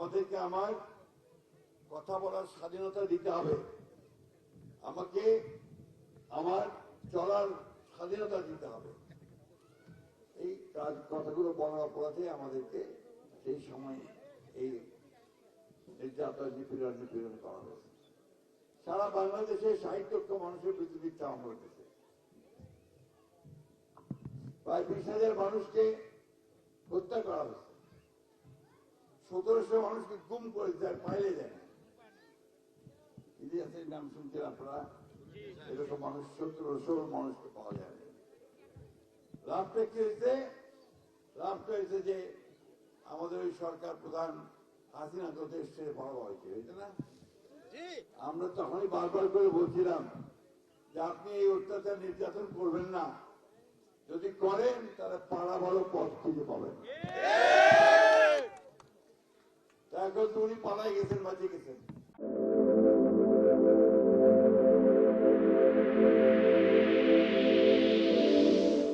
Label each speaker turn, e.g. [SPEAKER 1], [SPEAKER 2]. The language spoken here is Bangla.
[SPEAKER 1] আমাদেরকে আমার কথা বলার স্বাধীনতা দিতে হবে, আমাকে আমার চলার স্বাধীনতা দিতে হবে। এই কথাগুলো বলার অপরাধে আমাদেরকে সেই সময় এই নির্যাতন নিপীড়ন করা হয়েছে। সারা বাংলাদেশে 60 লক্ষ মানুষের পৃথিবীর চাওয়া হয়েছে, প্রায় 20,000 মানুষকে হত্যা করা হয়েছে, 1700 মানুষকে গুম করে যায়, পাইলে যায় না। ইতিহাসের নাম শুনছেন আপনারা, এরকম মানুষ 1700 মানুষকে পাওয়া যায় না। লাভটা কি হয়েছে? লাভটা হয়েছে যে আমাদের ওই সরকার প্রধান হাসিনা তো দেশ ছেড়ে পালানো হয়েছে, হয়েছে না? আমরা তখনই বারবার করে বলছিলাম যে আপনি এই অত্যাচার নির্যাতন করবেন না, যদি করেন তাহলে পাড়া ভালো পথ খুঁজে পাবেন। এখন তো উনি পালাই গেছেন, বাঁচিয়ে গেছেন।